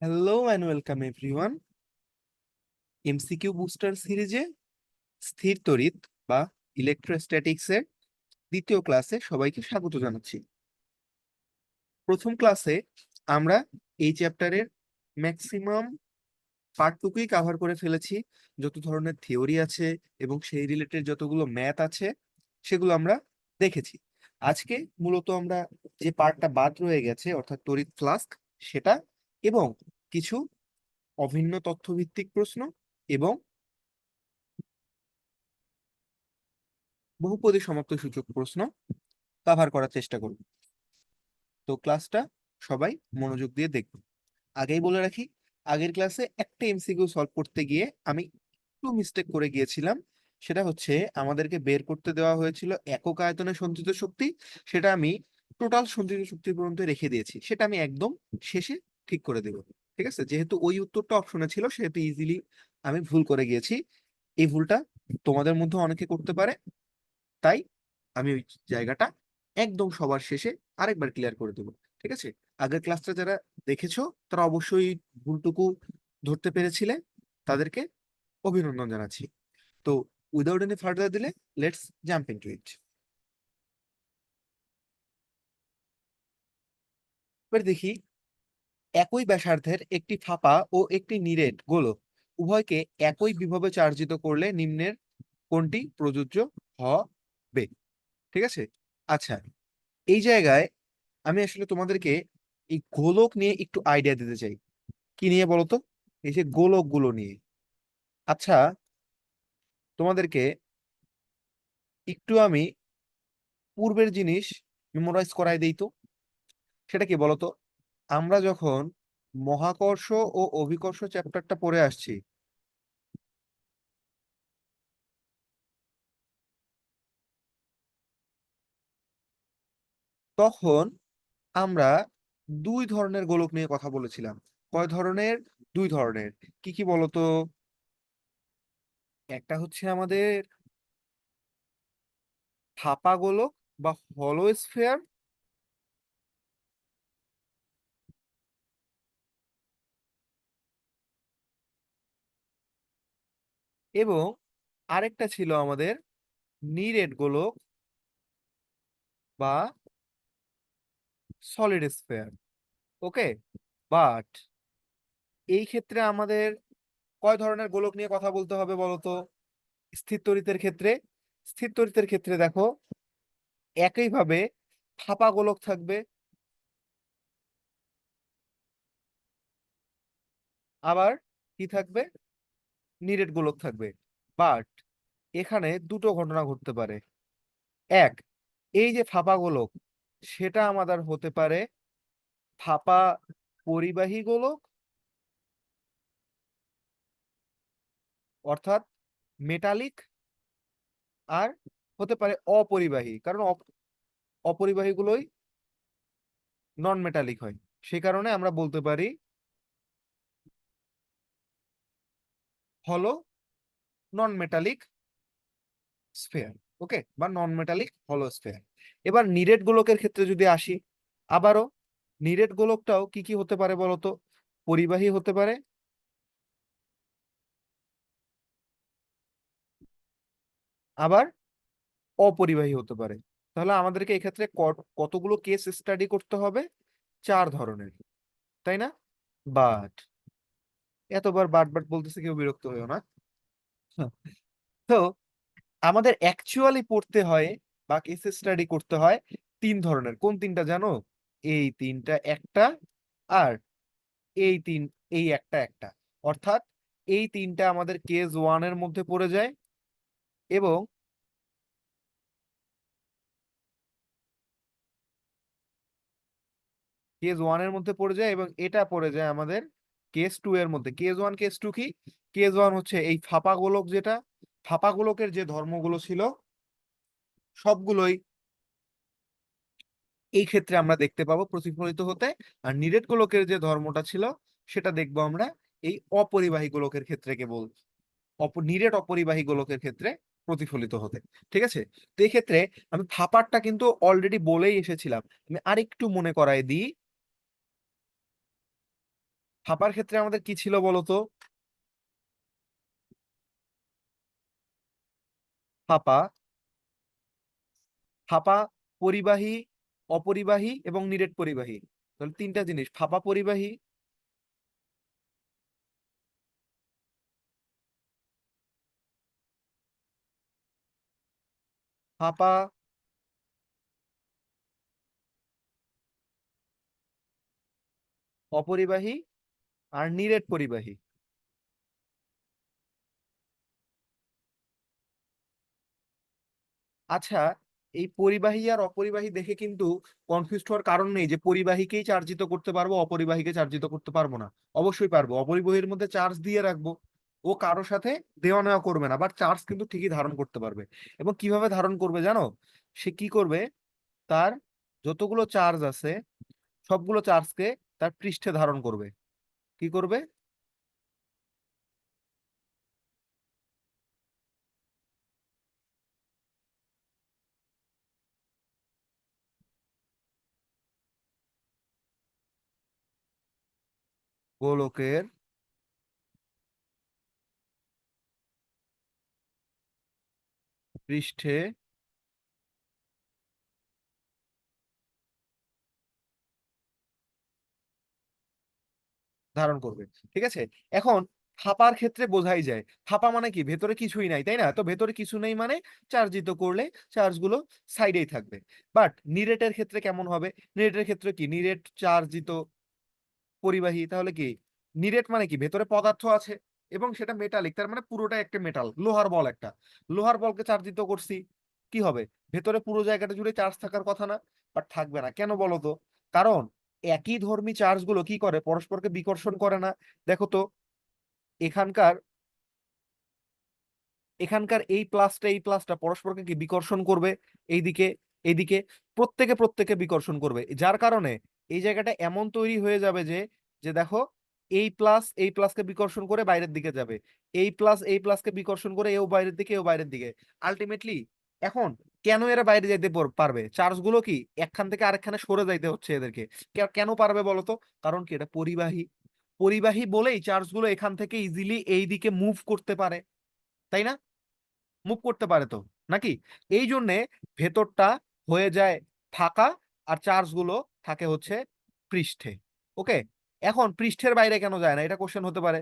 Hello and welcome everyone. MCQ booster সিরিজে স্থির তড়িৎ বা ইলেকট্রোস্ট্যাটিক্সের দ্বিতীয় ক্লাসে সবাইকে স্বাগত জানাচ্ছি। প্রথম ক্লাসে আমরা এই চ্যাপ্টারের ম্যাক্সিমাম পার্টটুকুই কাভার করে ফেলেছি। যত ধরনের থিওরি আছে এবং সেই রিলেটেড যতগুলো ম্যাথ আছে সেগুলো আমরা দেখেছি। আজকে মূলত আমরা যে পার্টটা বাদ রয়ে গেছে অর্থাৎ তড়িৎ ফ্লাস্ক সেটা এবং কিছু অভিন্ন তথ্যভিত্তিক প্রশ্ন এবং বহুপদী সমাপ্ত সূচক প্রশ্ন কভার করার চেষ্টা করব। তো ক্লাসটা সবাই মনোযোগ দিয়ে দেখব। আগেই বলে রাখি, আগের ক্লাসে একটা এমসিকিউ সলভ করতে গিয়ে আমি একটু মিস্টেক করে গিয়েছিলাম। সেটা হচ্ছে আমাদেরকে বের করতে দেওয়া হয়েছিল একক আয়তনে সঞ্চিত শক্তি, সেটা আমি টোটাল সঞ্চিত শক্তি পর্যন্ত রেখে দিয়েছি। সেটা আমি একদম শেষে ঠিক করে দেব। ঠিক আছে, যেহেতু ওই উত্তরটা অপশনে ছিল সেহেতু ইজিলি আমি ভুল করে গিয়েছি। এই ভুলটা তোমাদের মধ্যে অনেকে করতে পারে, তাই আমি ওই জায়গাটা একদম সবার শেষে আরেকবার ক্লিয়ার করে দেবো। ঠিক আছে, আগের ক্লাসটা যারা দেখেছো তারা অবশ্যই ভুলটুকু ধরতে পেরেছিলে, তাদেরকে অভিনন্দন জানাচ্ছি। তো উইদাউট এনি ফার্দার দিলে লেটস জাম্প ইনটু ইট। এবার দেখি, একই ব্যাসার্ধের একটি ফাঁপা ও একটি নিরেট গোলক উভয়কে একই বিভবে চার্জিত করলে নিম্নের কোনটি প্রযোজ্য হবে? ঠিক আছে, আচ্ছা, এই জায়গায় আমি আসলে তোমাদেরকে এই গোলক নিয়ে একটু আইডিয়া দিতে চাই। কি নিয়ে বলো তো? এই যে গোলক গুলো নিয়ে। আচ্ছা, তোমাদেরকে একটু আমি পূর্বের জিনিস মেমোরাইজ করাই দেই তো। সেটা কি বলতো? আমরা যখন মহাকর্ষ ও অভিকর্ষ চ্যাপ্টারটা পড়ে আসছি, তখন আমরা দুই ধরনের গোলক নিয়ে কথা বলেছিলাম। কয় ধরনের? দুই ধরনের। কি কি বলতো? একটা হচ্ছে আমাদের ফাঁপা গোলক বা হলো স্ফিয়ার, এবং আরেকটা ছিল আমাদের নিরেট গোলক বা সলিড স্ফিয়ার। ওকে, বাট এই ক্ষেত্রে আমাদের কয় ধরনের গোলক নিয়ে কথা বলতে হবে বলতো? স্থির তড়িতের ক্ষেত্রে, স্থির তড়িতের ক্ষেত্রে দেখো একইভাবে ফাঁপা গোলক থাকবে, আবার কি থাকবে? নিরেট গোলক থাকবে। বাট এখানে দুটো ঘটনা ঘটতে পারে। এক, এই যে ফাঁপা গোলক, সেটা আমাদের হতে পারে ফাঁপা পরিবাহী গোলক, অর্থাৎ মেটালিক, আর হতে পারে অপরিবাহী, কারণ অপরিবাহী গুলোই নন মেটালিক হয়। সে কারণে আমরা বলতে পারি হলো নন মেটালিক স্ফিয়ার। ওকে, বা নন মেটালিক হলো স্ফিয়ার। এবার নিরেট গোলকের ক্ষেত্রে যদি আসি, আবারও নিরেট গোলকটাও কি কি হতে পারে বলতো? পরিবাহী হতে পারে, আবার অপরিবাহী হতে পারে। তাহলে আমাদেরকে এক্ষেত্রে কতগুলো কেস স্টাডি করতে হবে? চার ধরনের, তাই না? বাট এতবার বাট বাট বলতেছে, কেউ বিরক্ত হয়েও না। তো আমাদের অ্যাকচুয়ালি পড়তে হয় বা কেস স্টাডি করতে হয় তিন ধরনের। কোন তিনটা জানো? এই তিনটা একটা, আর এই তিন, এই একটা একটা। অর্থাৎ এই তিনটা আমাদের কেস ওয়ানের মধ্যে পড়ে যায়, এবং কেস ওয়ানের মধ্যে পড়ে যায়, এবং এটা পড়ে যায় আমাদের কেস টু এর মধ্যে। কেস ওয়ান কেস টু কি? কেস ওয়ান হচ্ছে এই ফাঁপা গোলক, যেটা ফাঁপা গোলকের যে ধর্মগুলো ছিল সবগুলোই এই ক্ষেত্রে আমরা দেখতে পাবো প্রতিফলিত হতে। আর নিরেট গোলকের যে ধর্মটা ছিল সেটা দেখবো আমরা এই অপরিবাহী গোলকের ক্ষেত্রে, কেবল নিরেট অপরিবাহী গোলকের ক্ষেত্রে প্রতিফলিত হতে। ঠিক আছে, তো এই ক্ষেত্রে আমি ফাঁপারটা কিন্তু অলরেডি বলেই এসেছিলাম, আমি আরেকটু মনে করাই দিই। ফাঁপার ক্ষেত্রে আমাদের কি ছিল বলতো? ফাঁপা, ফাঁপা পরিবাহী, অপরিবাহী এবং নিরেট পরিবাহী। তাহলে তিনটা জিনিস, ফাঁপা পরিবাহী, ফাঁপা অপরিবাহী আর নিরেট পরিবাহী। আচ্ছা, এই পরিবাহী আর অপরিবাহী দেখে কিন্তু কনফিউজ হওয়ার কারণ নেই যে পরিবাহীকেই চার্জিত করতে পারবো অপরিবাহীকে চার্জিত করতে পারবো না। অবশ্যই পারবো, অপরিবাহীর মধ্যে চার্জ দিয়ে রাখবো, ও কারো সাথে দেওয়া নেওয়া করবে না, বাট চার্জ কিন্তু ঠিকই ধারণ করতে পারবে। এবং কিভাবে ধারণ করবে জানো? সে কি করবে, তার যতগুলো চার্জ আছে সবগুলো চার্জকে তার পৃষ্ঠে ধারণ করবে। কি করবে? গোলকের পৃষ্ঠে ধারণ করবে। ঠিক আছে, এখন ফাঁপার ক্ষেত্রে বোঝাই যায়, ফাঁপা মানে কি, ভেতরে কিছুই নাই, তাই না? তো ভেতরে কিছু নেই মানে চার্জিত করলে চার্জ গুলো সাইডেই থাকবে। বাট নিরেটের ক্ষেত্রে কেমন হবে? নিরেটের ক্ষেত্রে কি, নিরেট চার্জিত পরিবাহী, তাহলে কি, নিরেট মানে কি, ভেতরে পদার্থ আছে এবং সেটা মেটালিক, তার মানে পুরোটা একটা মেটাল, লোহার বল একটা, লোহার বলকে চার্জিত করছি, কি হবে? ভেতরে পুরো জায়গাটা জুড়ে চার্জ থাকার কথা না? বাট থাকবে না, কেন বলো তো? কারণ একই ধর্মী চার্জ গুলো কি করে, পরস্পরকে বিকর্ষণ করে না। দেখো তো, এখানকার এখানকার এই প্লাসটা পরস্পরকে কি বিকর্ষণ করবে? এইদিকে, এইদিকে, প্রত্যেকে প্রত্যেকে বিকর্ষণ করবে, যার কারণে এই জায়গাটা এমন তৈরি হয়ে যাবে যে, যে দেখো, এই প্লাসকে বিকর্ষণ করে বাইরের দিকে যাবে, এই প্লাসকে বিকর্ষণ করে এও বাইরের দিকে, এও বাইরের দিকে। আলটিমেটলি এখন কেন এরা বাইরে যাইতে পারবে? চার্জ গুলো কি একখান থেকে আরেকখানে সরে যাইতে হচ্ছে এদেরকে। কেন পারবে বলতো? কারণ কি, এটা পরিবাহী। পরিবাহী বলেই চার্জ গুলো এখান থেকে ইজিলি এই দিকে মুভ করতে পারে, তাই না? মুভ করতে পারে তো, নাকি? এই জন্যে ভেতরটা হয়ে যায় ফাঁকা, আর চার্জ গুলো থাকে হচ্ছে পৃষ্ঠে। ওকে, এখন পৃষ্ঠের বাইরে কেন যায় না, এটা কোশ্চেন হতে পারে।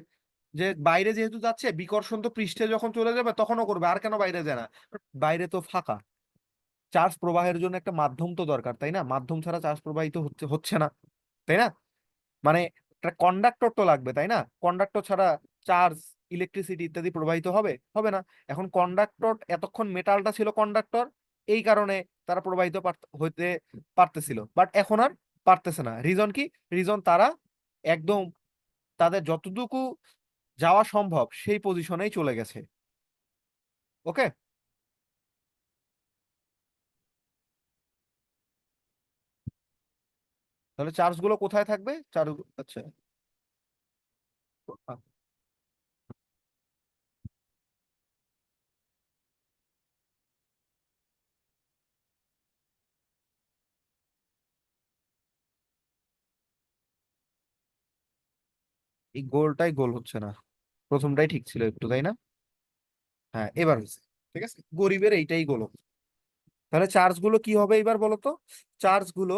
যে বাইরে যেহেতু যাচ্ছে, বিকর্ষণ তো পৃষ্ঠে যখন চলে যাবে তখনও করবে, আর কেন বাইরে যায় না? বাইরে তো ফাঁকা, চার্জ প্রবাহের জন্য একটা মাধ্যম তো দরকার, তাই না? মাধ্যম ছাড়া চার্জ প্রবাহিত হচ্ছে হচ্ছে না, তাই না? মানে একটা কন্ডাক্টর তো লাগবে, তাই না? কন্ডাক্টর ছাড়া চার্জ, ইলেকট্রিসিটি ইত্যাদি প্রবাহিত হবে হবে না। এখন কন্ডাক্টর, এতক্ষণ মেটালটা ছিল কন্ডাক্টর, এই কারণে তারা প্রবাহিত হইতে পারতেছিল, বাট এখন আর পারতেছে না। রিজন কি? রিজন তারা একদম তাদের যতটুকু যাওয়া সম্ভব সেই পজিশনেই চলে গেছে। ওকে, তাহলে চার্জ গুলো কোথায় থাকবে? চার্জ, আচ্ছা, এই গোলটাই গোল হচ্ছে না, প্রথমটাই ঠিক ছিল একটু, তাই না? হ্যাঁ, এবার হয়েছে। ঠিক আছে, গরিবের এইটাই গোল। তাহলে চার্জ গুলো কি হবে এবার বলো তো? চার্জ গুলো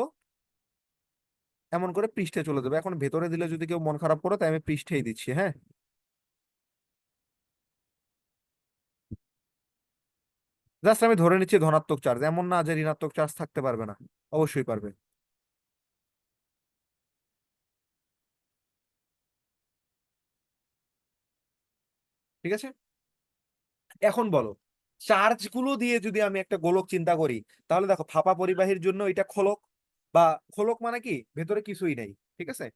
এমন করে পৃষ্ঠে চলে যাবে। এখন ভেতরে দিলে যদি কেউ মন খারাপ করে, তাই আমি পৃষ্ঠেই দিচ্ছি, হ্যাঁ। জাস্ট আমি ধরে নিচ্ছি ধনাত্মক চার্জ, এমন না যে ঋণাত্মক চার্জ থাকতে পারবে না, অবশ্যই পারবে। ঠিক আছে, এখন বলো, চার্জ গুলো দিয়ে যদি আমি একটা গোলক চিন্তা করি, তাহলে দেখো, ফাঁপা পরিবাহীর জন্য এটা খোলক, বা খোলক মানে কি, ভেতরে কিছুই নেই। ঠিক আছে,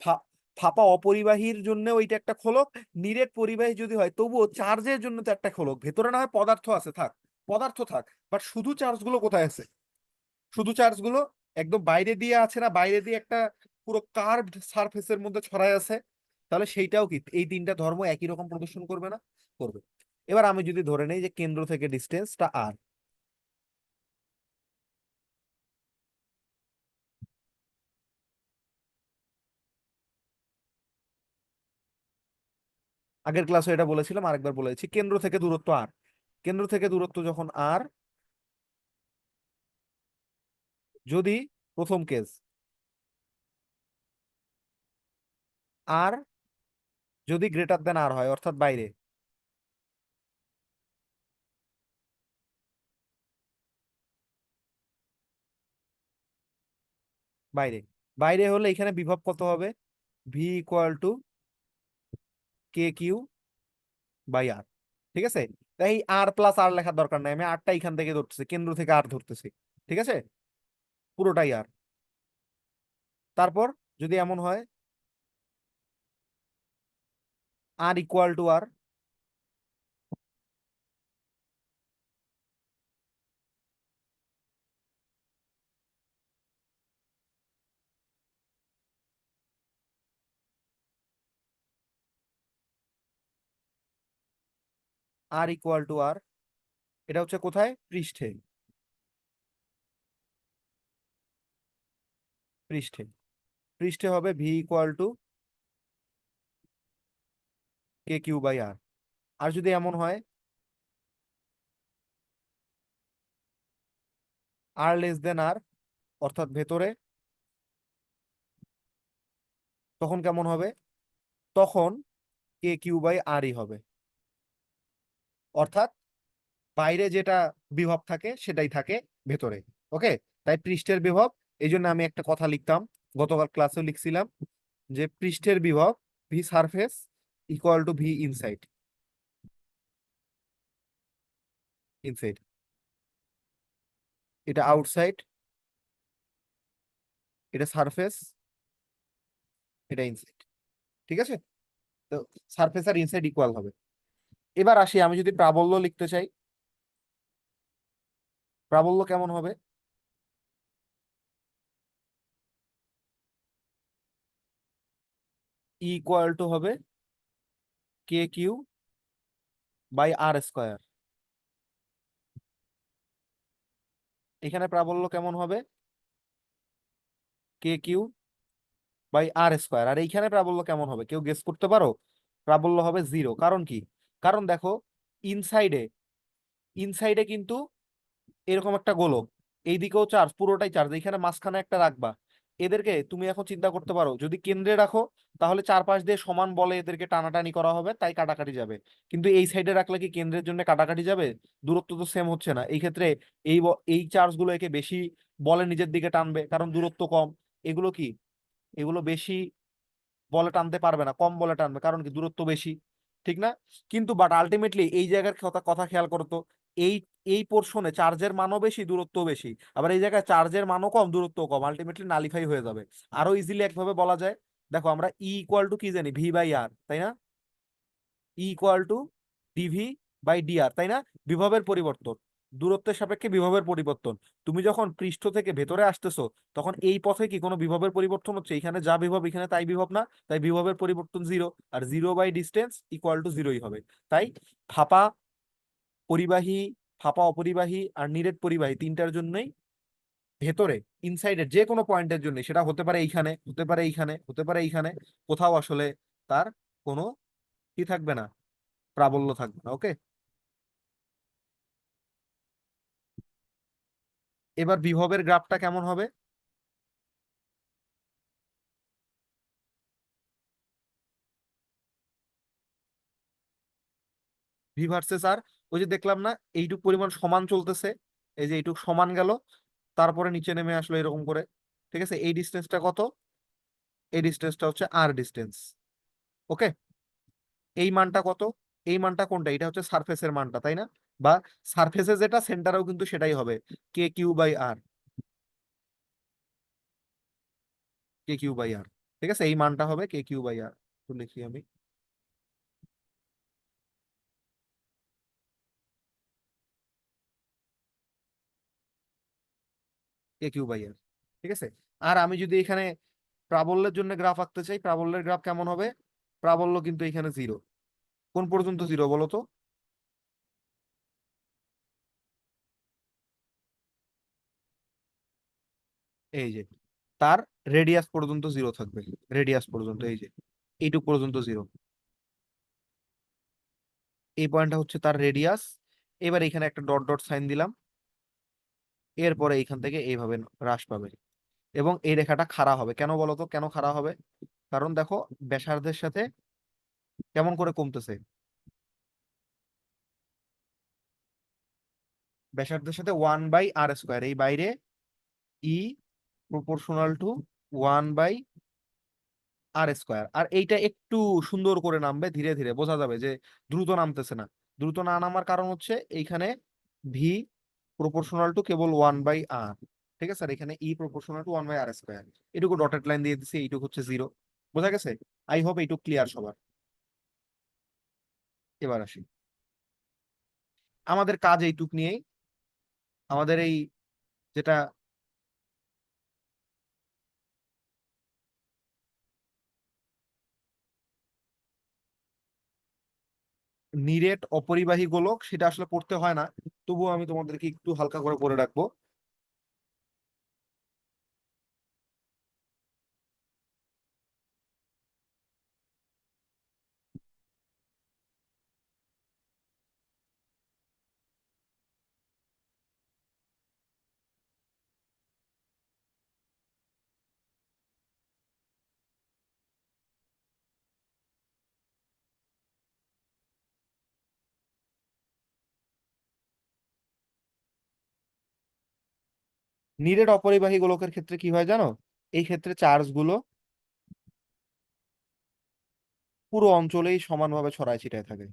ফা- ফাঁপা অপরিবাহীর জন্য ওইটা একটা খোলক। নিরেট পরিবাহী যদি হয় তবুও চার্জের জন্য তো একটা খোলক, ভেতরে না হয় পদার্থ আছে, থাক, পদার্থ থাক, বাট শুধু চার্জ গুলো কোথায় আছে? শুধু চার্জ গুলো একদম বাইরে দিয়ে আছে না, বাইরে দিয়ে একটা পুরো কার্ভড সারফেসের মধ্যে ছড়ায় আছে। তাহলে সেইটাও কি এই তিনটা ধর্ম একই রকম প্রদর্শন করবে না? করবে। এবার আমি যদি ধরে নেই যে কেন্দ্র থেকে ডিস্টেন্সটা আর, আগের ক্লাসে এটা বলেছিলাম, আরেকবার বলেছি, কেন্দ্র থেকে দূরত্ব আর, কেন্দ্র থেকে দূরত্ব যখন আর, যদি প্রথম কেস আর যদি গ্রেটার দেন আর হয়, অর্থাৎ বাইরে, বাইরে বাইরে হলে এখানে বিভব কত হবে? V equal to K Q by R. ঠিক আছে, তাই আর প্লাস আর লেখার দরকার নাই, আমি আরটা এখান থেকে ধরতেছি, কেন্দ্র থেকে আর ধরতেছি। ঠিক আছে, পুরোটাই আর। তারপর যদি এমন হয় R equal to R, R equal to R, এটা হচ্ছে কোথায়? পৃষ্ঠে, পৃষ্ঠে পৃষ্ঠে হবে V equal to K Q by R. আর যদি এমন হয় আর লেস দেন আর, অর্থাৎ ভেতরে, তখন কেমন হবে? তখন কে কিউ বাই আরই হবে, অর্থাৎ বাইরে যেটা বিভব থাকে সেটাই থাকে ভেতরে। ওকে, তাই পৃষ্ঠের বিভব, এই জন্য আমি একটা কথা লিখতাম, গতকাল ক্লাসেও লিখছিলাম, যে পৃষ্ঠের বিভব V surface equal to V inside, inside এটা আউটসাইড, এটা সারফেস, এটা ইনসাইড। ঠিক আছে, তো সারফেস আর ইনসাইড ইকুয়াল হবে। এবার আসি, আমি যদি প্রাবল্য লিখতে চাই, প্রাবল্য কেমন হবে? ইকুয়াল টু হবে K Q by R square. এখানে প্রাবল্য কেমন হবে? K Q by R square. আর এইখানে প্রাবল্য কেমন হবে কেউ গেস করতে পারো? প্রাবল্য হবে জিরো। কারণ কি? কারণ দেখো, ইনসাইডে, ইনসাইডে কিন্তু এরকম একটা গোলক, এইদিকেও চার্জ, পুরোটাই চার্জ, এখানে মাঝখানে একটা রাখবা। এদেরকে তুমি এখন চিন্তা করতে পারো, যদি কেন্দ্রে রাখো তাহলে চারপাশ দিয়ে সমান বলে এদেরকে টানাটানি করা হবে, তাই কাটাকাটি যাবে। কিন্তু এই সাইডে রাখলে কি কেন্দ্রের জন্য কাটাকাটি যাবে? দূরত্ব তো সেম হচ্ছে না এই ক্ষেত্রে। এই চার্জ গুলো একে বেশি বলে নিজের দিকে টানবে, কারণ দূরত্ব কম। এগুলো কি, এগুলো বেশি বলে টানতে পারবে না, কম বলে টানবে, কারণ কি দূরত্ব বেশি। ঠিক না? কিন্তু বাট আলটিমেটলি এই জায়গার কথা কথা খেয়াল করতো, এই এই পোর্শনে চার্জের মানও বেশি, দূরত্ব বেশি, আবার এই জায়গায় চার্জের মানও কম, দূরত্ব কম, আলটিমেটলি নালিফাই হয়ে যাবে। আরো ইজিলি একভাবে বলা যায়, দেখো আমরা ই ইকুয়াল টু কি জানি? ভি বাই আর, তাই না? E equal to d v by d r, তাই না? বিভবের পরিবর্তন, দূরত্বের সাপেক্ষে বিভবের পরিবর্তন। তুমি যখন পৃষ্ঠ থেকে ভেতরে আসতেছো, তখন এই পথে কি কোনো বিভবের পরিবর্তন হচ্ছে? এখানে যা বিভব এখানে তাই বিভব না, তাই বিভবের পরিবর্তন জিরো। আর zero by distance equal to জিরোই হবে। তাই ফাঁপা পরিবাহী, ফাঁপা অপরিবাহী আর নিরেট পরিবাহী তিনটার জন্যই ভেতরে, ইনসাইডের যে কোনো পয়েন্টের জন্য, সেটা হতে পারে এইখানে, হতে পারে এইখানে, হতে পারে এইখানে, কোথাও আসলে তার কোনো কি থাকবে না, প্রাবল্য থাকবে না। ওকে, এবার বিভবের গ্রাফটা কেমন হবে? ভি ভার্সেস আর, ওই যে দেখলাম না, এইটুক পরিমাণ সমান চলতেছে, এই যে এইটুক সমান গেল, তারপরে নিচে নেমে আসলো এরকম করে। ঠিক আছে, এই ডিস্টেন্সটা কত? এই ডিস্টেন্সটা হচ্ছে আর ডিস্টেন্স। ওকে, এই মানটা কত? এই মানটা কোনটা? এটা হচ্ছে সারফেসের মানটা, তাই না? বা সারফেসে যেটা সেন্টারেও কিন্তু সেটাই হবে, K Q by R, K Q by R. ঠিক আছে, এই মানটা হবে কে কিউ বাই আর। তো লিখি আমি কে কিউ বাই আর। ঠিক আছে, আর আমি যদি এখানে প্রাবল্যের জন্য গ্রাফ আঁকতে চাই, প্রাবল্যের গ্রাফ কেমন হবে? প্রাবল্য কিন্তু এখানে জিরো। কোন পর্যন্ত জিরো বলো তো? এই যে তার রেডিয়াস পর্যন্ত জিরো থাকবে, রেডিয়াস পর্যন্ত, এই যে এইটুক পর্যন্ত জিরো। এই পয়েন্টটা হচ্ছে তার রেডিয়াস। এবার এখানে একটা ডট ডট সাইন দিলাম, এরপরে এইখান থেকে এইভাবে হ্রাস পাবে এবং এই রেখাটা খাড়া হবে। কেন বলো তো, কেন খাড়া হবে? কারণ দেখো ব্যাসার্ধের সাথে কেমন করে কমতেছে, ব্যাসার্ধের সাথে 1/r², এই বাইরে ই প্রপোর্শনাল টু 1/r²। আর এইটা একটু সুন্দর করে নামবে, ধীরে ধীরে বোঝা যাবে যে দ্রুত নামতেছে না। দ্রুত না নামার কারণ হচ্ছে এইখানে V proportional to cable 1/r, ঠিক আছে? আর এখানে ই প্রপোর্শনাল টু 1/r²। এটুকু ডটেড লাইন দিয়ে দিচ্ছি, এইটুকু হচ্ছে 0। বোঝা গেছে? আই হোপ এইটুকু ক্লিয়ার সবার। এবার আসি, আমাদের কাজ এইটুক নিয়েই। আমাদের এই যেটা নিরেট অপরিবাহী গোলক, সেটা আসলে পড়তে হয় না, তবুও আমি তোমাদেরকে একটু হালকা করে পড়ে রাখবো। নিরেট অপরিবাহী গোলকের ক্ষেত্রে কি হয় জানো? এই ক্ষেত্রে চার্জ গুলো পুরো অঞ্চলেই সমানভাবে ছড়ায় ছিটায় থাকে।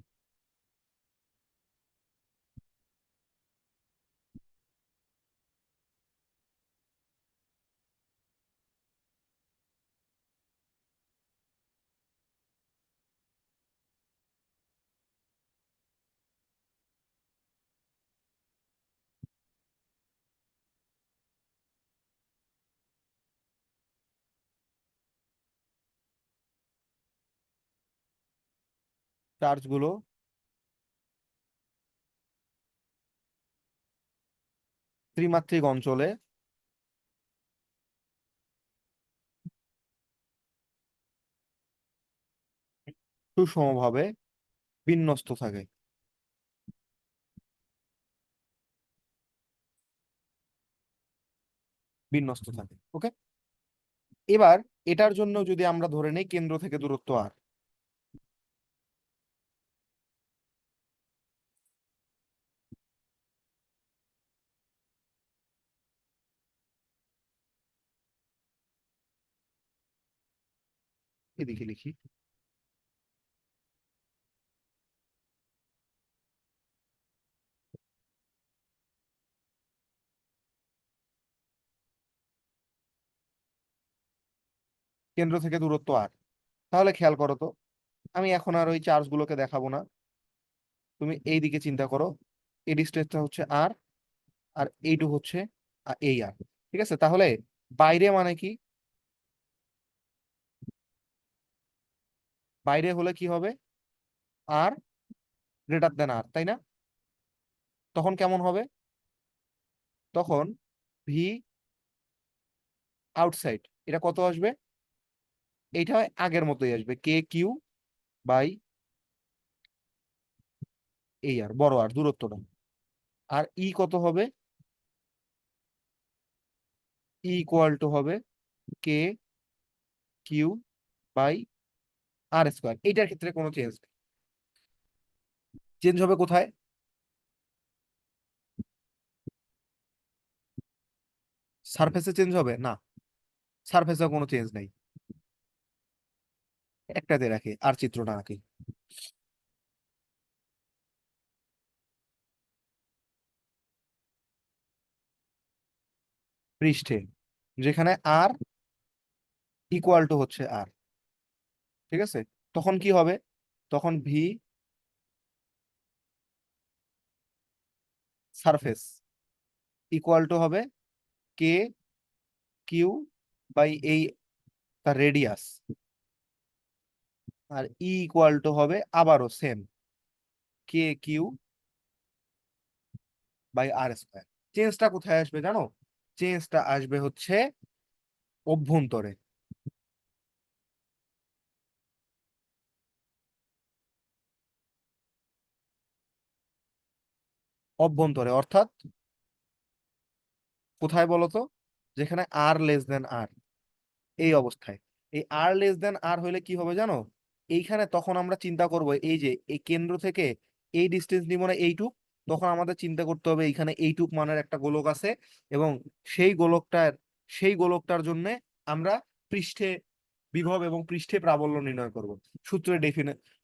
চার্জ গুলো ত্রিমাত্রিক অঞ্চলে সুষমভাবে বিন্যস্ত থাকে। বিন্যস্ত থাকে, ওকে। এবার এটার জন্য যদি আমরা ধরে নেই কেন্দ্র থেকে দূরত্ব আর, এদিকে লিখি, কেন্দ্র থেকে দূরত্ব আর। তাহলে খেয়াল করো তো, আমি এখন আর ওই চার্জ গুলোকে দেখাবো না, তুমি এই দিকে চিন্তা করো। এই ডিস্টেন্সটা হচ্ছে আর, আর এইটু হচ্ছে এই আর, ঠিক আছে? তাহলে বাইরে মানে কি? বাইরে হলে কি হবে? আর গ্রেটার দেন আর, তাই না? তখন কেমন হবে? তখন ভি আউটসাইড এটা কত আসবে? এইটা আগের মতোই আসবে, কে কিউ বাই এই আর, বড় আর দূরত্বটা। আর ই কত হবে? ই ইকুয়াল টু হবে কে কিউ বাই r²। এইটার ক্ষেত্রে কোনো চেঞ্জ নেই। চেঞ্জ হবে কোথায়? সারফেসে চেঞ্জ হবে না, সারফেসে কোনো চেঞ্জ নাই। একটাতে রাখি আর চিত্রটা রাখি। পৃষ্ঠে, যেখানে আর ইকুয়াল টু হচ্ছে আর, ঠিক আছে? তখন কি হবে? তখন ভি সারফেস ইকুয়াল টু হবে কে কিউ বাই এই তার রেডিয়াস, আর ই ইকুয়াল টু হবে আবারও সেম কে কিউ r²। চেঞ্জটা কোথায় আসবে জানো? চেঞ্জটা আসবে হচ্ছে অভ্যন্তরে। অভ্যন্তরে, অর্থাৎ কোথায় বলতো, যেখানে আর লেস দেন আর, এই অবস্থায়। এই আর লেস দেন আর হইলে কি হবে জানো, এইখানে তখন আমরা চিন্তা করব এই যে এই কেন্দ্র থেকে এই ডিস্টেন্স নিব না এইটুক, তখন আমাদের চিন্তা করতে হবে এইখানে এইটুক মানের একটা গোলক আছে, এবং সেই গোলকটার সেই গোলকটার জন্য আমরা পৃষ্ঠে বিভব এবং পৃষ্ঠে প্রাবল্য নির্ণয় করব।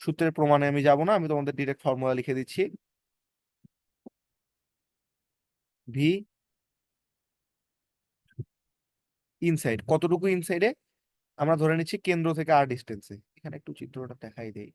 সূত্রের প্রমাণে আমি যাব না, আমি তোমাদের ডিরেক্ট ফর্মুলা লিখে দিচ্ছি। ভি ইনসাইড, কতটুকু ইনসাইডে, আমরা ধরে নিচ্ছি কেন্দ্র থেকে আর ডিস্টেন্সে। এখানে একটু চিত্রটা দেখাই দেই।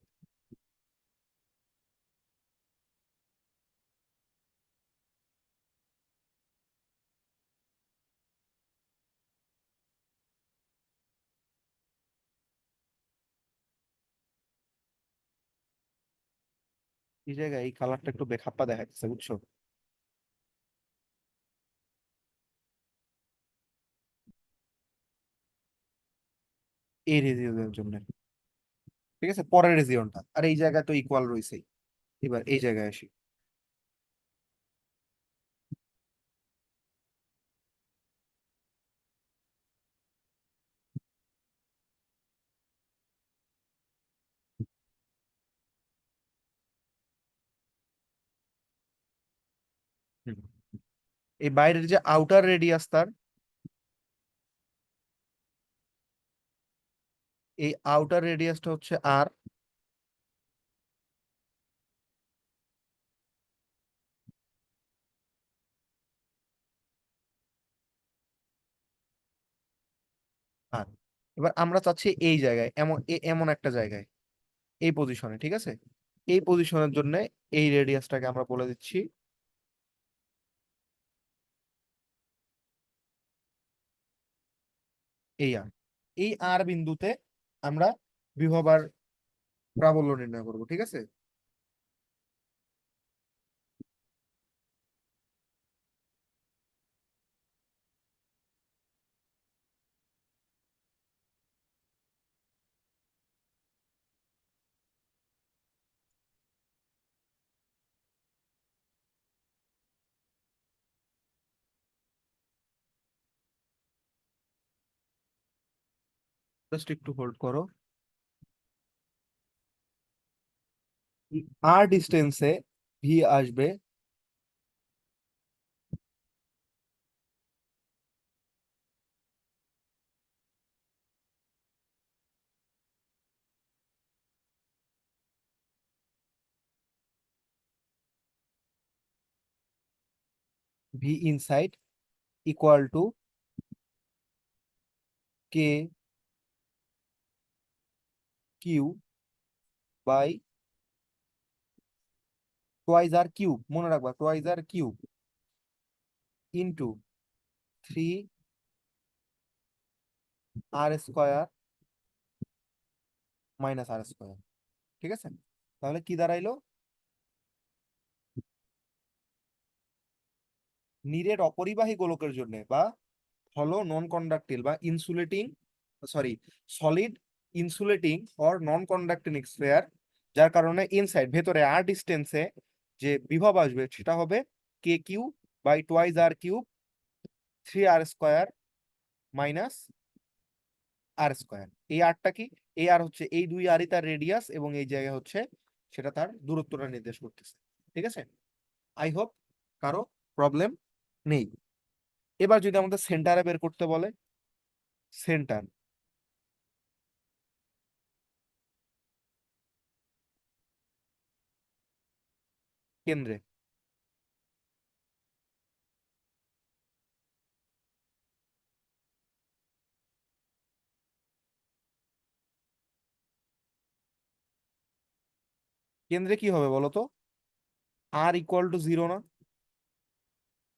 এই জায়গায় এই কালারটা একটু বেখাপ্পা দেখাচ্ছে, বুঝছো? এই রিজিয়নের জন্য, ঠিক আছে, পরের রিজিয়নটা, আর এই জায়গায় তো ইকুয়াল রয়েছেই। এবার এই জায়গায় আসি। হুম। এই বাইরের যে আউটার রেডিয়াস তার, এই আউটার রেডিয়াসটা হচ্ছে আর, আর এবার আমরা চাচ্ছি এই জায়গায় এমন এমন একটা জায়গায়, এই পজিশনে, ঠিক আছে, এই পজিশনের জন্য এই রেডিয়াসটাকে আমরা বলে দিচ্ছি এই আর। এই আর বিন্দুতে আমরা বিভব আর প্রাবল্য নির্ণয় করব, ঠিক আছে। জাস্ট একটু হোল্ড করো। আর ডিস্টেন্সে ভি আসবে v inside equal to K Q by twice R cube, মনে রাখবা টোয়াইজ আর কিউব, ইন্টু 3 আর স্কোয়ার মাইনাস আর স্কোয়ার, ঠিক আছে। তাহলে কি দাঁড়াইলো, নিরেট অপরিবাহী গোলকের জন্য বা হলো নন কন্ডাক্টিং বা insulating, sorry, solid insulating or non conducting sphere, যার কারণে ইনসাইড ভেতরে আর ডিস্টেন্সে যে বিভব আসবে সেটা হবে K Q by twice R cube 3 R square minus R square. এই আরটা কি, এই আর হচ্ছে এই দুই আরই তার রেডিয়াস, এবং এই জায়গায় হচ্ছে সেটা তার দূরত্বটা নির্দেশ করতেছে, ঠিক আছে। আই হোপ কারো প্রবলেম নেই। এবার যদি আমাদের সেন্টারে বের করতে বলে, সেন্টার, কেন্দ্রে, কেন্দ্রে কি হবে বলো তো, আর ইকুয়াল টু জিরো না,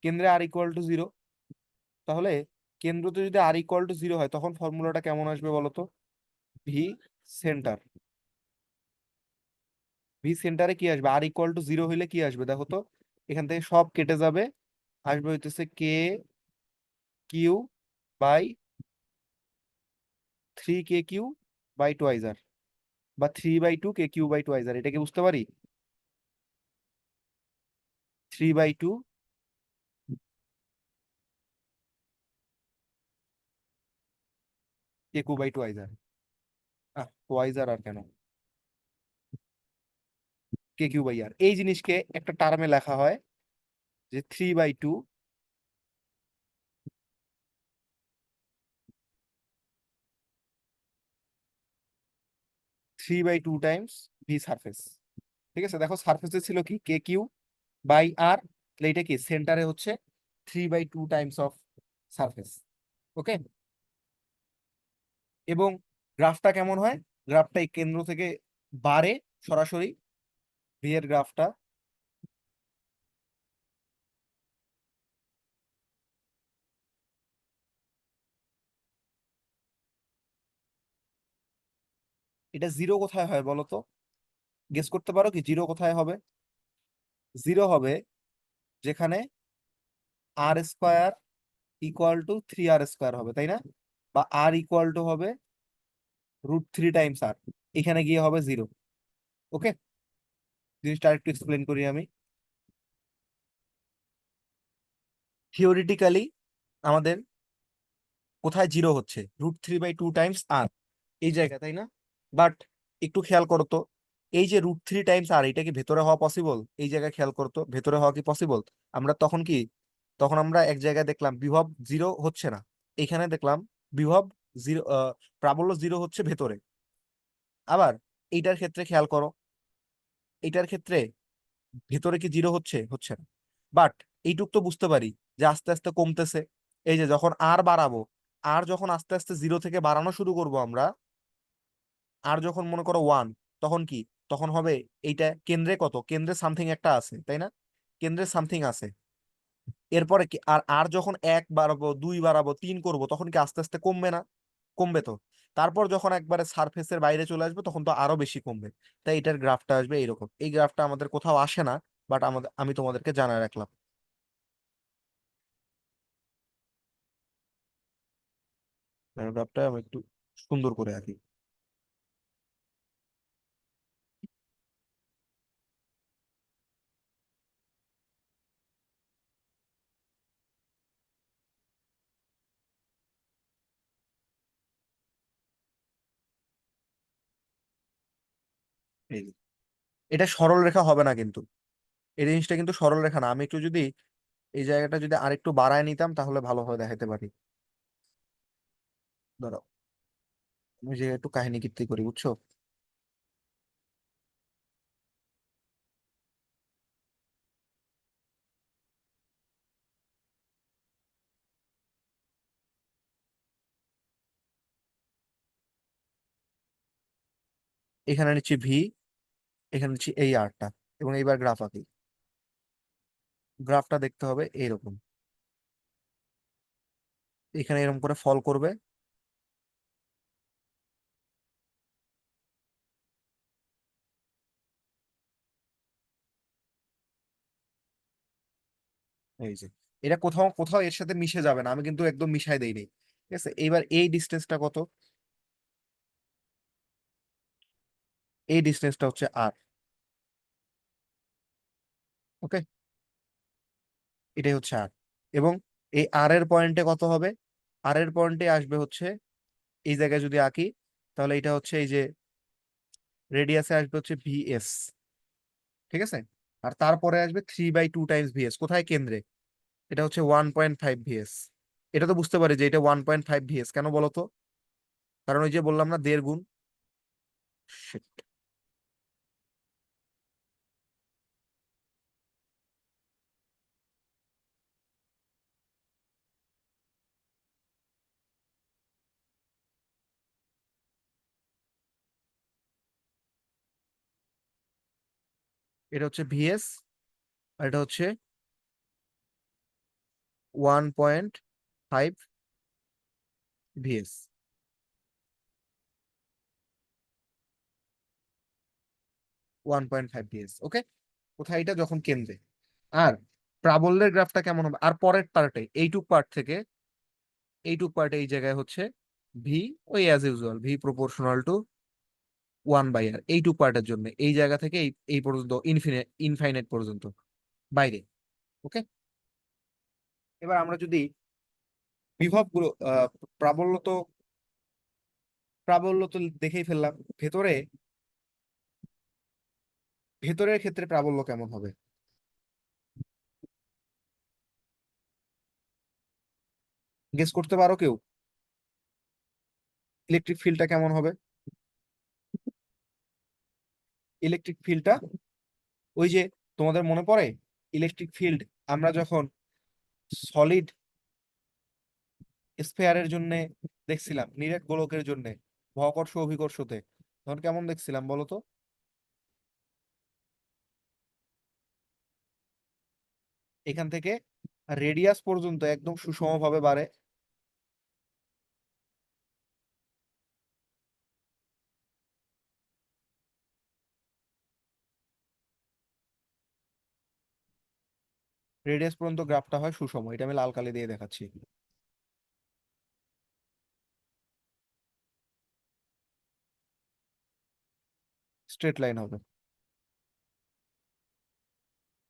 কেন্দ্রে আর ইকুয়াল টু জিরো, তাহলে কেন্দ্রতে যদি আর ইকুয়াল টু জিরো হয় তখন ফর্মুলাটা কেমন আসবে বলো তো, ভি সেন্টার, ভি সেন্টারে কি আসবে, আর ইকুয়াল টু জিরো হইলে কি আসবে দেখো তো, এখান থেকে সব কেটে যাবে, আসবে হইতেছে K Q by 3 K Q by twice R, বা 3/2 K Q by twice R, এটা কি বুঝতে পারি, 3/2 কে কিউ/2 ওয়াইজার আর কেন, কে কিউ/আর, এই জিনিসকে একটা টার্মে লেখা হয় যে 3/2 টাইমস ভি সারফেস। ঠিক আছে, দেখো সারফেসে ছিল কি কে কিউ/আর, এইটা কি সেন্টারে হচ্ছে 3/2 টাইমস অফ সারফেস। ওকে, এবং গ্রাফটা কেমন হয়, গ্রাফটা এই কেন্দ্র থেকে বাড়ে সরাসরি, ভি এর গ্রাফটা এটা জিরো কোথায় হয় বলো তো, গেস করতে পারো কি জিরো কোথায় হবে? জিরো হবে যেখানে r² = 3r² হবে, তাই না? বা r হবে √3 টাইমস এখানে গিয়ে হবে জিরো। ওকে, জিনিসটা আরেকটু এক্সপ্লেন করি আমি। থিওরিটিক্যালি আমাদের কোথায় জিরো হচ্ছে, √3/2 টাইমস আর, এই জায়গা, তাই না? বাট একটু খেয়াল করো তো, এই যে √3 টাইমস এটা কি ভেতরে হওয়া পসিবল? এই জায়গায় খেয়াল করো তো, ভেতরে হওয়া কি পসিবল? আমরা তখন কি, তখন আমরা এক জায়গায় দেখলাম বিভব জিরো হচ্ছে না, এখানে দেখলাম বিভব জিরো, প্রাবল্য জিরো হচ্ছে ভেতরে। আবার এইটার ক্ষেত্রে খেয়াল করো, এইটার ক্ষেত্রে ভেতরে কি জিরো হচ্ছে? হচ্ছে না। বাট এইটুক তো বুঝতে পারি যে আস্তে আস্তে কমতেছে। এই যে যখন আর বাড়াবো, আর যখন আস্তে আস্তে জিরো থেকে বাড়ানো শুরু করব আমরা, আর যখন মনে করো 1, তখন কি, তখন হবে এইটা কেন্দ্রে কত, কেন্দ্রে সামথিং একটা আছে, তাই না? কেন্দ্রে সামথিং আছে। এরপরে কি, আর আর যখন 1 বাড়াবো, 2 বাড়াবো, 3 করব, তখন কি আস্তে আস্তে কমবে না? কমবে তো। তারপর যখন একবারে সারফেসের বাইরে চলে আসবে তখন তো আরো বেশি কমবে। তাই এটার গ্রাফটা আসবে এইরকম। এই গ্রাফটা আমাদের কোথাও আসে না, বাট আমাদের, আমি তোমাদেরকে জানায় রাখলাম। গ্রাফটা আমি একটু সুন্দর করে আঁকি। এই যে, এটা সরল রেখা হবে না কিন্তু, এই জিনিসটা কিন্তু সরল রেখা না। আমি একটু যদি এই জায়গাটা যদি আরেকটু বাড়ায় নিতাম তাহলে ভালোভাবে দেখাতে পারি। ধরো আমি যে একটু কাহিনী কীর্তি করি, বুঝছো? এখানে নিচ্ছি ভি, এখানে নিচ্ছি এই আরটা, এবং এইবার গ্রাফ আঁকি। গ্রাফটা দেখতে হবে এইরকম, এখানে এরকম করে ফল করবে। এই যে, এটা কোথাও কোথাও এর সাথে মিশে যাবে না, আমি কিন্তু একদম মিশাই দেইনি। ঠিক আছে, এইবার এই ডিস্টেন্সটা কত? এই ডিস্টেন্সটা হচ্ছে আর। ওকে, এটাই হচ্ছে আর। এবং এই আর এর পয়েন্টে কত হবে? আর এর পয়েন্টে আসবে হচ্ছে, এই জায়গায় যদি আঁকি, তাহলে এটা হচ্ছে এই যে রেডিয়াসে আসবে হচ্ছে ভিএস। ঠিক আছে, আর তারপরে আসবে 3/2 টাইমস ভিএস, কোথায়, কেন্দ্রে। এটা হচ্ছে 1.5 ভিএস। এটা তো বুঝতে পারি যে এটা 1.5 ভিএস, কেন বলো তো? কারণ ওই যে বললাম না, 1.5 গুণ। Shit, এটা হচ্ছে ভিএস, আর এটা হচ্ছে 1.5 ভিএস। 1.5 ভিএস, ওকে। কোথায় এটা, যখন কেন্দ্রে। আর প্রাবল্যের গ্রাফটা কেমন হবে, আর পরের পার্টে, এইটুক পার্ট থেকে এইটুক পার্টে এই জায়গায় হচ্ছে ভি, ওই as usual V proportional to 1/r, এইটুক পার্টের জন্য এই জায়গা থেকে এই এই পর্যন্ত, ইনফাইনাইট পর্যন্ত বাইরে। ওকে, এবার আমরা যদি বিভব গুলো প্রাবল্য তো প্রাবল্য তো দেখেই ফেললাম, ভেতরে ভেতরের ক্ষেত্রে প্রাবল্য কেমন হবে? গেস করতে পারো কেউ? ইলেকট্রিক ফিল্ডটা কেমন হবে? ইলেকট্রিক ফিল্ডটা ওই যে, তোমাদের মনে পড়ে ইলেকট্রিক ফিল্ড আমরা যখন সলিড স্ফেয়ারের জন্য দেখছিলাম, নিরেট গোলকের জন্য মহাকর্ষ অভিকর্ষতে, তখন কেমন দেখছিলাম বলো তো? এখান থেকে রেডিয়াস পর্যন্ত একদম সুষমভাবে বাড়ে। রেডিয়াস পর্যন্ত গ্রাফটা হয় সুষম, এটা আমি লাল কালি দিয়ে দেখাচ্ছি। স্ট্রেট লাইন হবে,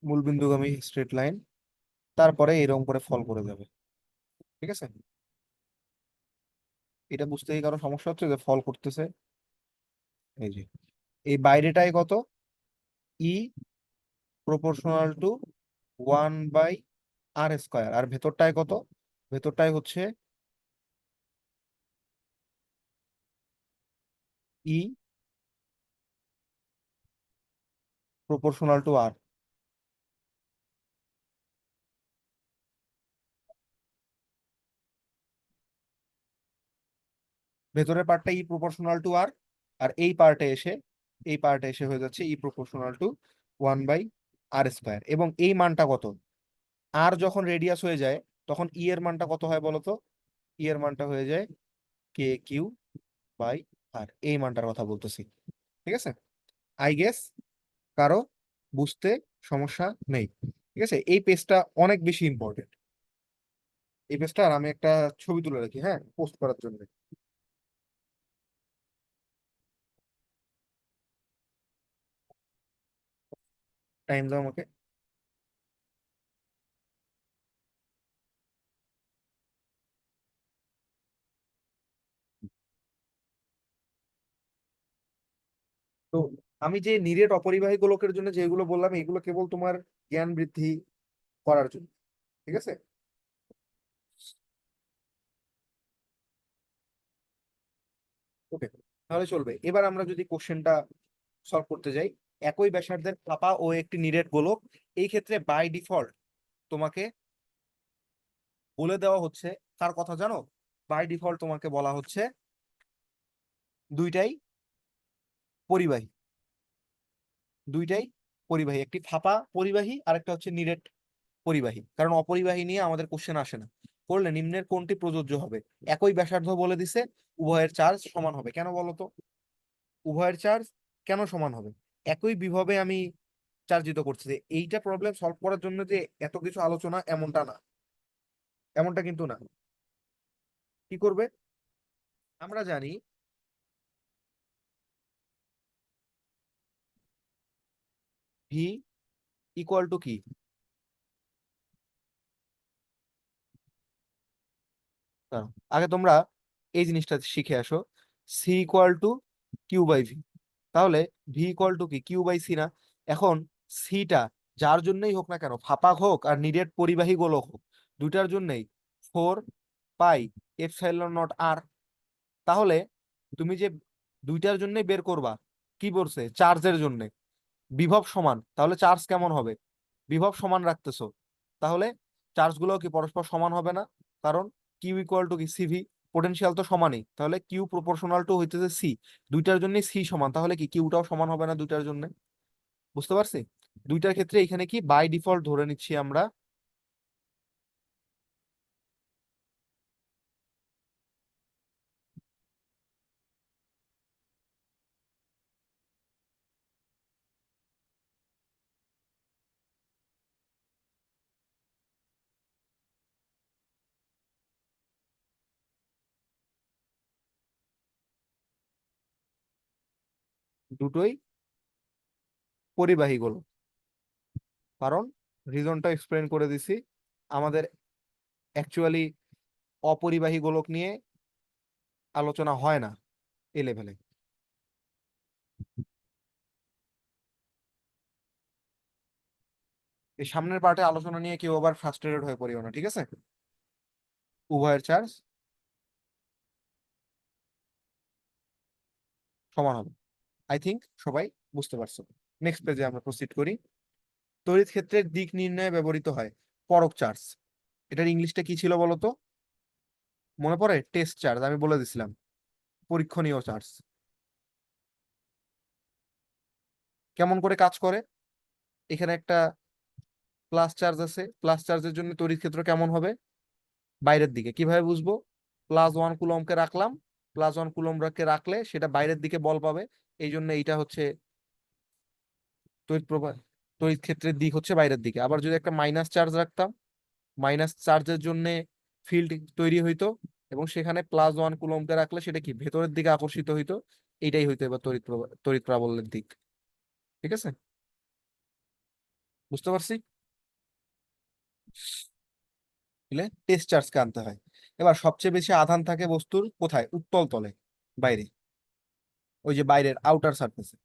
মূলবিন্দুগামী স্ট্রেট লাইন, তারপরে এরকম করে ফল করে যাবে। ঠিক আছে, এটা বুঝতে কি কারো সমস্যা হচ্ছে যে ফল করতেছে? এই যে এই বাইরেটাই কত, ই প্রপোর্শনাল টু 1/r², আর ভেতরটায় কত? ভেতরটায় হচ্ছে ই প্রপোর্শনাল টু আর। ভেতরের পার্টটা ই প্রপোর্শনাল টু আর, আর এই পার্টে এসে হয়ে যাচ্ছে ই প্রপোর্শনাল টু 1/r²। এবং এই মানটা কত? আর যখন রেডিয়াস হয়ে যায় তখন ই এর মানটা কত হয় বলো তো? ই এর মানটা হয়ে যায় Q/r, এই মানটার কথা বলতেছি। ঠিক আছে, আই গেস কারো বুঝতে সমস্যা নেই। ঠিক আছে, এই পেজটা অনেক বেশি ইম্পর্টেন্ট। এই পেজটা, আর আমি একটা ছবি তুলে রাখি, হ্যাঁ, পোস্ট করার জন্য। টাইম দাও আমাকে। তো আমি যে নিরেট অপরিবাহী গোলকের জন্য যেগুলো বললাম, এগুলো কেবল তোমার জ্ঞান বৃদ্ধি করার জন্য। ঠিক আছে, ওকে, তাহলে চলবে। এবার আমরা যদি কোশ্চেনটা সলভ করতে যাই, একই ব্যাসার্ধের ফাঁপা ও একটি নিরেট গোলক, এই ক্ষেত্রে বাই ডিফল্ট তোমাকে বলে দেওয়া হচ্ছে কার কথা জানো? বাই ডিফল্ট তোমাকে বলা হচ্ছে দুইটাই পরিবাহী। দুইটাই পরিবাহী, একটি ফাঁপা পরিবাহী আর একটা হচ্ছে নিরেট পরিবাহী, কারণ অপরিবাহী নিয়ে আমাদের কোশ্চেন আসে না। করলে নিম্নের কোনটি প্রযোজ্য হবে? একই ব্যাসার্ধ বলে দিছে, উভয়ের চার্জ সমান হবে, কেন বলো তো? উভয়ের চার্জ কেন সমান হবে? একই বিভবে আমি চার্জিত করছি। এইটা প্রবলেম সলভ করার জন্য যে এত কিছু আলোচনা, এমনটা না, এমনটা কিন্তু না। কি করবে? আমরা জানি ভি ইকুয়াল টু কি? দাঁড়াও, আগে তোমরা এই জিনিসটা শিখে আসো, সি ইকুয়াল টু Q/V। তাহলে ভি ইকুয়াল টু কি? Q/C না? এখন সিটা যার জন্যই হোক না কেন, ফাঁপা হোক আর নিরেট পরিবাহী গোলক হোক, দুইটার জন্যই 4πε0r। তাহলে তুমি যে দুইটার জন্যই বের করবা, কি বলছে? চার্জের জন্য বিভব সমান, তাহলে চার্জ কেমন হবে? বিভব সমান রাখতেছো, তাহলে চার্জ গুলো কি পরস্পর সমান হবে না? কারণ কিউ ইকুয়াল টু কি? সিভি, পোটেনশিয়াল তো সমানই, তাহলে কিউ প্রপোর্শনাল টু হইতেছে সি। দুইটার জন্য সি সমান, তাহলে কি কিউটাও সমান হবে না দুইটার জন্য? বুঝতে পারছি? দুইটার ক্ষেত্রে এখানে কি বাই ডিফল্ট ধরে নিচ্ছি আমরা দুটোই পরিবাহী গোলক। কারণ রিজনটা এক্সপ্লেন করে দিছি। আমাদের অ্যাকচুয়ালি অপরিবাহী গোলক নিয়ে আলোচনা হয় না এ লেভেলে। এই সামনের পার্টে আলোচনা নিয়ে কেউ আবার ফ্রাস্ট্রেটেড হয়ে পড়িও না, ঠিক আছে? উভয়ের চার্জ সমান হবে। আই থিংক সবাই বুঝতে পারছো। নেক্সট পেজে আমরা প্রসিড করি। তড়িৎ ক্ষেত্রের দিক নির্ণয়ে ব্যবহৃত হয় পরক চার্জ। এটার ইংলিশটা কি ছিল বলো তো? মনে পড়ে? টেস্ট চার্জ, আমি বলে দিছিলাম, পরীক্ষণীয় চার্জ। কেমন করে কাজ করে? এখানে একটা প্লাস চার্জ আছে, প্লাস চার্জের জন্য তড়িৎ ক্ষেত্র কেমন হবে? বাইরের দিকে। কিভাবে বুঝবো? +1 কুলম্বকে রাখলাম, +1 কুলম্বকে রাখলে সেটা বাইরের দিকে বল পাবে। এই জন্য এইটা হচ্ছে তড়িৎ প্রবাহ, তড়িৎ ক্ষেত্রের দিক হচ্ছে বাইরের দিকে। আবার যদি একটা মাইনাস চার্জ রাখতাম, মাইনাস চার্জের জন্য ফিল্ড তৈরি হইতো, এবং সেখানে +1 কুলম্বকে রাখলে সেটা কি ভেতরের দিকে আকর্ষিত হইতো। এইটাই হইতো এবার তড়িৎ প্রবাহ, তড়িৎ প্রাবল্যের দিক। ঠিক আছে? বুঝতে পারছি? বুঝলে টেস্ট চার্জকে আনতে হয়। এবার সবচেয়ে বেশি আধান থাকে বস্তুর কোথায়? উত্তল তলে, বাইরে, ওই যে বাইরের আউটার সারফেসে।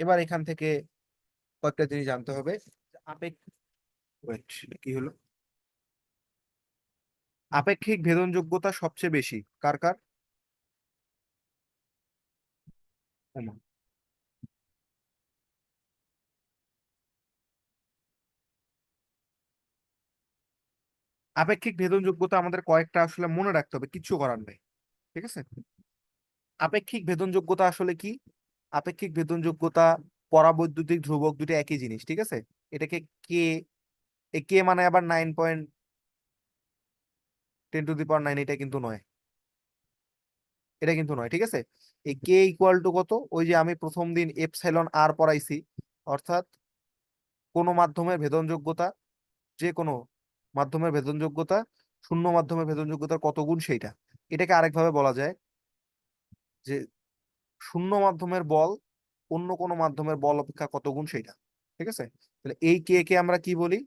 এবার এখান থেকে কয়েকটা জিনিস জানতে হবে। আপেক ওয়েট, কি হলো? আপেক্ষিক ভেদনযোগ্যতা সবচেয়ে বেশি কার কার? ওমা। আপেক্ষিক ভেদনযোগ্যতা আমাদের কয়েকটা আসলে মনে রাখতে হবে, কিচ্ছু করার নেই। ঠিক আছে? আপেক্ষিক ভেদনযোগ্যতা আসলে কি? আপেক্ষিক ভেদনযোগ্যতা, পরাবৈদ্যুতিক ধ্রুবক দুটো একই জিনিস, ঠিক আছে? এটাকে কে, এ কে মানে আবার 9.10⁹ এটা কিন্তু নয়, এটা কিন্তু নয়, ঠিক আছে? এই কে ইকুয়াল টু কত? ওই যে আমি প্রথম দিন এপসাইলন আর পড়াইছি, অর্থাৎ কোনো মাধ্যমের ভেদনযোগ্যতা, যে কোনো মাধ্যমের ভেদনযোগ্যতা শূন্য মাধ্যমের ভেদনযোগ্যতার কত গুণ সেইটা। এটাকে আরেকভাবে বলা যায় যে শূন্য মাধ্যমের বল অন্য কোনো মাধ্যমের বল অপেক্ষা কত গুণ সেইটা। ঠিক আছে? তাহলে এই কে কে আমরা কি বলি?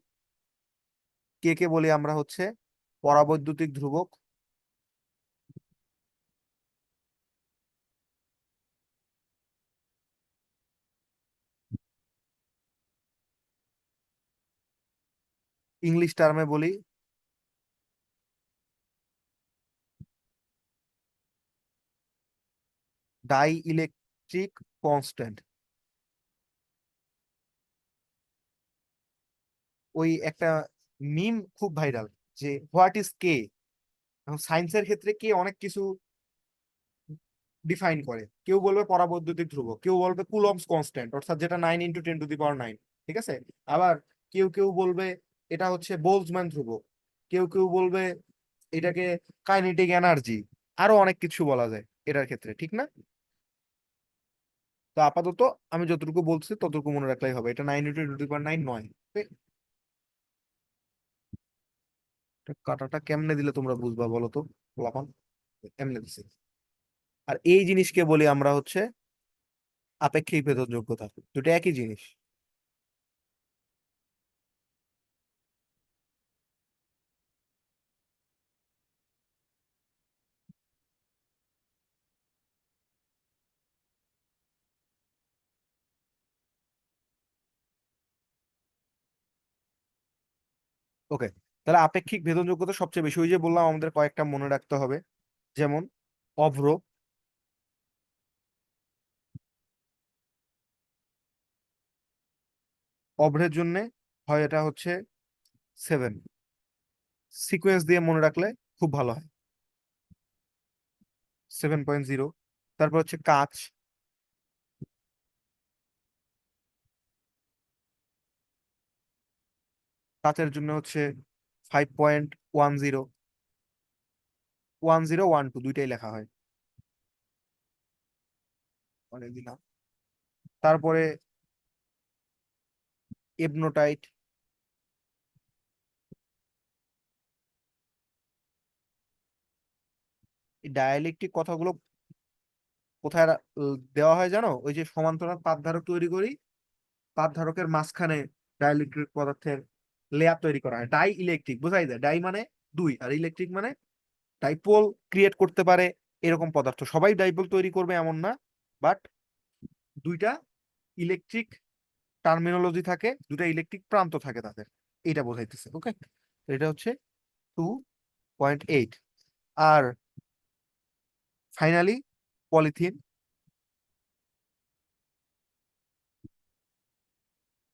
কে কে বলি আমরা হচ্ছে পরাবৈদ্যুতিক ধ্রুবক। ইংলিশ টার্মে বলি ডাই ইলেকট্রিক কনস্ট্যান্ট। ওই একটা মিম খুব ভাইরাল, যে হোয়াট ইজ কে। এখন সায়েন্সের ক্ষেত্রে কে অনেক কিছু ডিফাইন করে। কেউ বলবে পরাবৈদ্যুতিক ধ্রুবক, কেউ বলবে কুলম্বস কনস্ট্যান্ট, অর্থাৎ যেটা 9 × 10⁹ ঠিক আছে? আবার কেউ কেউ বলবে এটা হচ্ছে বোলজম্যান ধ্রুবক, কেউ কেউ বলবে এটাকে কাইনেটিক এনার্জি, আরো অনেক কিছু বলা যায় এটার ক্ষেত্রে, ঠিক না? তো আপাতত আমি যতটুকু বলছি ততটুকু মনে রাখলেই হবে, এটা 9 × 10⁹ নয়। ঠিক? এটা কাটাটা কেমনে দিলে তোমরা বুঝবা বলো তো পোলাপান? এমনি দিছি। আর এই জিনিসকে বলি আমরা হচ্ছে আপেক্ষিক ভেদনযোগ্যতা। দুটো একই জিনিস। ওকে, তাহলে আপেক্ষিক ভেদনযোগ্যতা সবচেয়ে বেশি, ওই যে বললাম আমাদের কয়েকটা মনে রাখতে হবে। যেমন অভ্র, অভ্রের জন্য হয় এটা হচ্ছে 7, সিকোয়েন্স দিয়ে মনে রাখলে খুব ভালো হয়, 7.0। তারপর হচ্ছে কাচ, কাচের জন্য হচ্ছে 5.10, 1012 দুইটাই লেখা হয়, অনেক দিন। তারপরে এবনোটাইট, ডায়াইলেকট্রিক কথাগুলো কোথায় দেওয়া হয় জানো? ওই যে সমান্তরাল পাত ধারক তৈরি করি, পাত ধারকের মাঝখানে ডাইইলেকট্রিক পদার্থের লেয়ার তৈরি করা হয়। ডাই ইলেকট্রিক বোঝাই যায়, ডাই মানে দুই, আর ইলেকট্রিক মানে ডাইপোল ক্রিয়েট করতে পারে এরকম পদার্থ। সবাই ডাইপোল তৈরি করবে এমন না, বাট দুইটা ইলেকট্রিক টার্মিনোলজি থাকে, দুইটা ইলেকট্রিক প্রান্ত থাকে তাদের, এটা বোঝাইতেছে। ওকে, এটা হচ্ছে 2.8। আর ফাইনালি পলিথিন